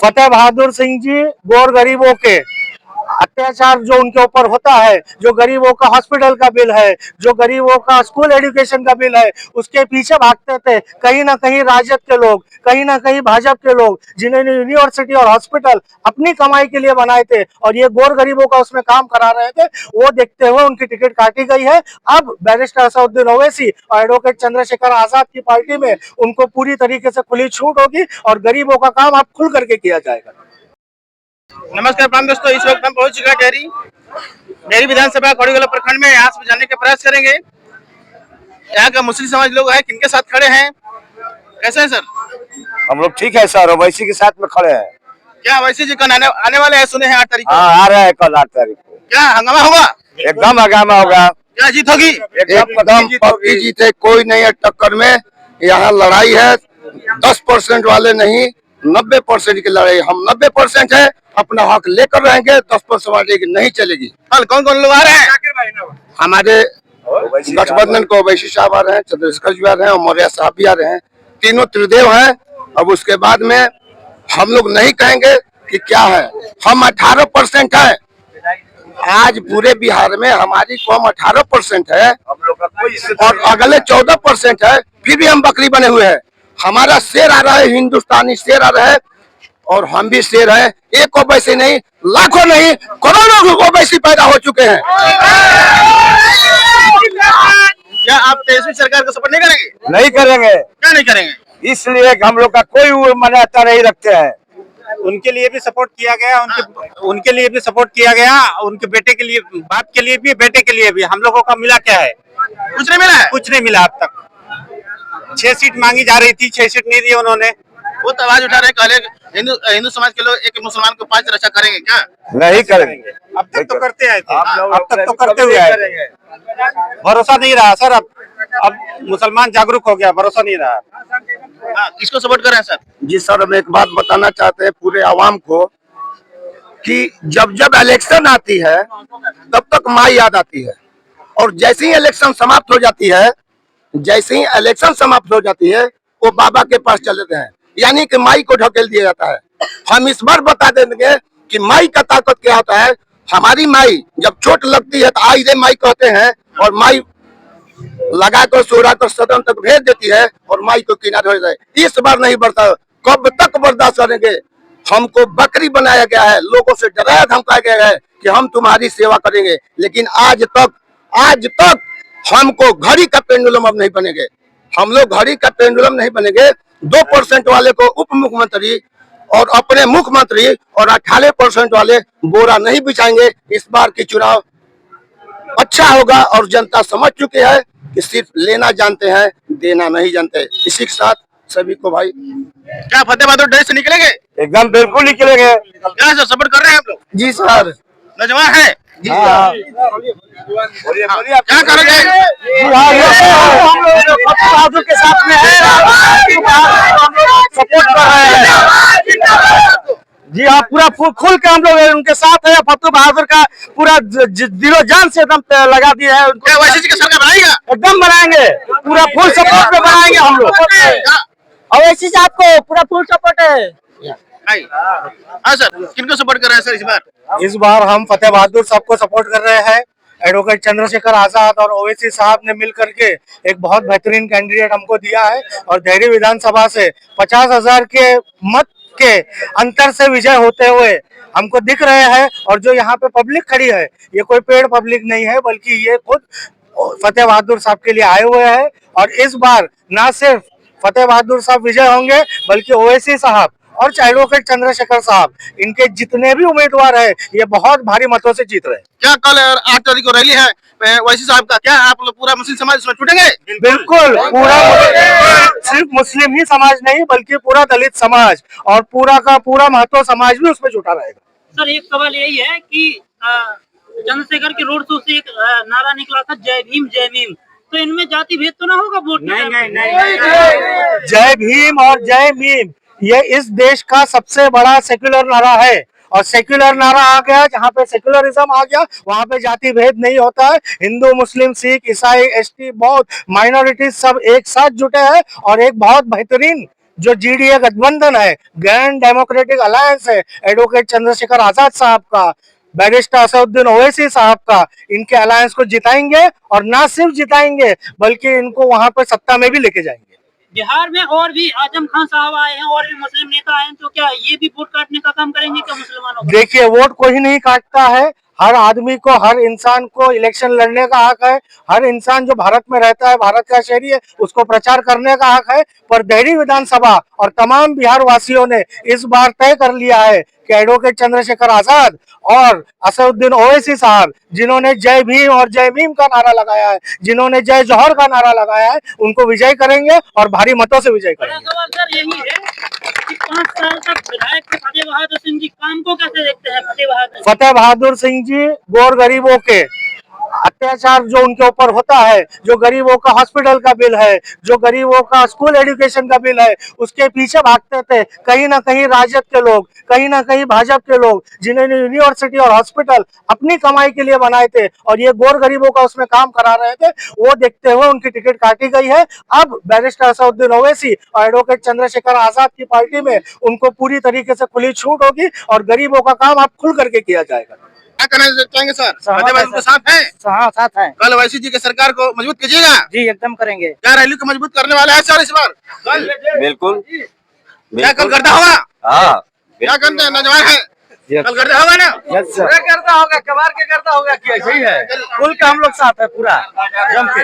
फतेह बहादुर सिंह जी गौर गरीबों के अत्याचार जो उनके ऊपर होता है, जो गरीबों का हॉस्पिटल का बिल है, जो गरीबों का स्कूल एजुकेशन का बिल है, उसके पीछे भागते थे कहीं ना कहीं राजद के लोग, कहीं ना कहीं भाजपा के लोग, जिन्होंने यूनिवर्सिटी और हॉस्पिटल अपनी कमाई के लिए बनाए थे और ये गौर गरीबों का उसमें काम करा रहे थे। वो देखते हुए उनकी टिकट काटी गई है। अब बैरिस्टर असदुद्दीन ओवैसी और एडवोकेट चंद्रशेखर आजाद की पार्टी में उनको पूरी तरीके से खुली छूट होगी और गरीबों का काम अब खुल करके किया जाएगा। नमस्कार प्राण दोस्तों, इस वक्त हम पहुंच चुका डेहरी विधानसभा खड़ीगला प्रखंड में। यहाँ से जानने का प्रयास करेंगे यहाँ का मुस्लिम समाज लोग हैं, किनके साथ खड़े हैं, कैसे है सर? हम लोग ठीक है सर, ओवैसी के साथ में खड़े हैं। क्या ओवैसी जी कल आने वाले हैं? सुने हैं 8 तारीख को। हाँ, आ रहे हैं कल 8 तारीख को। क्या हंगामा होगा? एकदम हंगामा होगा। क्या जीत होगी? एकदम पक्की जीत है, कोई नहीं है टक्कर में। यहाँ लड़ाई है 10% वाले नहीं, 90% की लड़ाई। हम 90% है, अपना हक लेकर रहेंगे। 10% वाले की नहीं चलेगी। कल कौन कौन लोग आ रहे हैं? हमारे गठबंधन को ओवैसी साहब आ रहे हैं, चंद्रशेखर जी आ रहे हैं और मौर्य साहब भी आ रहे हैं। तीनों त्रिदेव हैं। अब उसके बाद में हम लोग नहीं कहेंगे कि क्या है। हम 18% है। आज पूरे बिहार में हमारी कौम 18% है और अगले 14% है, फिर भी हम बकरी बने हुए हैं। हमारा शेर आ रहा है, हिंदुस्तानी शेर आ रहा है और हम भी शेर है। एक ओवैसी नहीं, लाखों नहीं, करोड़ों ओवैसी पैदा हो चुके हैं। क्या आप तेजस्वी सरकार को सपोर्ट नहीं करेंगे? नहीं करेंगे। क्या नहीं करेंगे? इसलिए हम लोग का कोई मान्यता नहीं रखते हैं। उनके लिए भी सपोर्ट किया गया, उनके लिए भी सपोर्ट किया गया, उनके बेटे के लिए, बाप के लिए भी, बेटे के लिए भी। हम लोगों का मिला क्या है? कुछ नहीं मिला है। कुछ नहीं मिला अब तक। 6 सीट मांगी जा रही थी, 6 सीट नहीं दी उन्होंने। वो तो आवाज उठा रहे, कहले हिंदू समाज के लोग एक मुसलमान को 5 रक्षा करेंगे। क्या नहीं करेंगे? अब तक तो करते आए थे, अब तक तो करते हुए आए थे। भरोसा नहीं रहा सर। अब मुसलमान जागरूक हो गया, भरोसा नहीं रहा। किसको सपोर्ट कर रहे हैं सर? जी सर, हम एक बात बताना चाहते हैं पूरे आवाम को कि जब जब इलेक्शन आती है तब तक माँ याद आती है और जैसे ही इलेक्शन समाप्त हो जाती है, जैसे ही इलेक्शन समाप्त हो जाती है, वो बाबा के पास चले जाते हैं, यानी कि माई को ढकेल दिया जाता है। हम इस बार बता देंगे कि माई का ताकत क्या होता है। हमारी माई जब चोट लगती है तो आई रे माई कहते हैं और माई लगा कर सोरा कर सदन तक भेज देती है और माई को किनारे हो जाए। इस बार नहीं बढ़ता। कब तक बर्दाश्त करेंगे? हमको बकरी बनाया गया है, लोगों से डराया धमकाया गया है कि हम तुम्हारी सेवा करेंगे, लेकिन आज तक हमको घड़ी का पेंडुलम अब नहीं बनेंगे। हम लोग घड़ी का पेंडुलम नहीं बनेंगे। 2% वाले को उप मुख्यमंत्री और अपने मुख्यमंत्री और 18% वाले बोरा नहीं बिछाएंगे। इस बार की चुनाव अच्छा होगा और जनता समझ चुकी है कि सिर्फ लेना जानते हैं, देना नहीं जानते। इसी के साथ सभी को भाई, क्या फतेह बहादुर डेहरी से निकलेंगे? एकदम बिल्कुल निकलेंगे। क्या सर सपोर्ट कर रहे हैं आप लोग? जी सर। नौजवान है जी। हाँ। क्या करोगे? बहादुर के साथ में है, सपोर्ट कर रहे हैं। जी हाँ, पूरा खुल के हम लोग उनके साथ है। फतेह बहादुर का पूरा दिलो जान से एकदम लगा दिया है। क्या ओवैसी जी का सरकार बनाएगा? एकदम बनाएंगे, पूरा फुल सपोर्ट में बनाएंगे हम लोग। ओवैसी साहब को पूरा फुल सपोर्ट है। हाँ सर, किनको सपोर्ट कर रहे हैं सर इस बार? इस बार हम फतेह बहादुर साहब को सपोर्ट कर रहे हैं। एडवोकेट चंद्रशेखर आजाद और ओवैसी साहब ने मिल करके एक बहुत बेहतरीन कैंडिडेट हमको दिया है और डेहरी विधानसभा से 50,000 के मत के अंतर से विजय होते हुए हमको दिख रहे हैं। और जो यहाँ पे पब्लिक खड़ी है, ये कोई पेड़ पब्लिक नहीं है, बल्कि ये खुद फतेह बहादुर साहब के लिए आए हुए हैं। और इस बार ना सिर्फ फतेह बहादुर साहब विजय होंगे, बल्कि ओवैसी साहब और एडवोकेट चंद्रशेखर साहब, इनके जितने भी उम्मीदवार है, ये बहुत भारी मतों से जीत रहे हैं। क्या कल 8 तारीख को रैली है ओवैसी साहब का? क्या आप लोग पूरा मुस्लिम समाज इसमें छूटेंगे? बिल्कुल, पूरा सिर्फ मुस्लिम ही समाज नहीं, बल्कि पूरा दलित समाज और पूरा का पूरा महतो समाज भी उसमें जुटा रहेगा। सर, एक सवाल यही है कि चंद्रशेखर के रोड शो से एक नारा निकला था, जय भीम जय भीम। तो इनमें जाति भेद तो ना होगा वोट? नहीं। जय भीम और जय मीम ये इस देश का सबसे बड़ा सेक्युलर नारा है। और सेक्युलर नारा आ गया, जहाँ पे सेक्युलरिज्म आ गया, वहाँ पे जाति भेद नहीं होता है। हिंदू, मुस्लिम, सिख, ईसाई, एसटी, बौद्ध, माइनॉरिटी सब एक साथ जुटे हैं और एक बहुत बेहतरीन जो जीडीए गठबंधन है, ग्रैंड डेमोक्रेटिक अलायंस है, एडवोकेट चंद्रशेखर आजाद साहब का, बैरिस्टर असदुद्दीन ओवैसी साहब का, इनके अलायंस को जिताएंगे और ना सिर्फ जिताएंगे बल्कि इनको वहां पर सत्ता में भी लेके जाएंगे। बिहार में और भी आजम खान साहब आए हैं और भी मुस्लिम नेता आए हैं, तो क्या ये भी वोट काटने का काम करेंगे क्या मुसलमानों का? देखिए, वोट कोई नहीं काटता है। हर आदमी को, हर इंसान को इलेक्शन लड़ने का हक है। हर इंसान जो भारत में रहता है, भारत का शहरी है, उसको प्रचार करने का हक है। पर देहरी विधानसभा और तमाम बिहार वासियों ने इस बार तय कर लिया है कि एडवोकेट चंद्रशेखर आजाद और असदुद्दीन ओवैसी साहब, जिन्होंने जय भीम और जय मीम का नारा लगाया है, जिन्होंने जय जौहर का नारा लगाया है, उनको विजय करेंगे और भारी मतों से विजय बड़ा करेंगे। सवाल सर यही है कि 5 साल तक विधायक थे फतेह बहादुर सिंह जी, काम को कैसे देखते हैं फतेह बहादुर सिंह जी गौर गरीबों के अत्याचार जो उनके ऊपर होता है, जो गरीबों का हॉस्पिटल का बिल है, जो गरीबों का स्कूल एजुकेशन का बिल है, उसके पीछे भागते थे कहीं ना कहीं राजद के लोग, कहीं ना कहीं भाजपा के लोग, जिन्होंने यूनिवर्सिटी और हॉस्पिटल अपनी कमाई के लिए बनाए थे और ये गौर गरीबों का उसमें काम करा रहे थे। वो देखते हुए उनकी टिकट काटी गई है। अब बैरिस्टर असदुद्दीन ओवैसी और एडवोकेट चंद्रशेखर आजाद की पार्टी में उनको पूरी तरीके से खुली छूट होगी और गरीबों का काम अब खुल करके किया जाएगा। क्या कहना चाहेंगे सर? फतेह बहादुर के साथ हैं? हाँ, साथ है कल ओवैसी जी की सरकार को मजबूत कीजिएगा। जी, एकदम करेंगे। क्या रैली को मजबूत करने वाला है सर इस बार? कल बिल्कुल क्या कल गर्दा होगा? हाँ क्या करते हैं नौजवान है? कल गर्दा होगा ना? यस सर, करता होगा, कबार के करता होगा, क्या सही है। कुल का हम लोग साथ है पूरा जम के।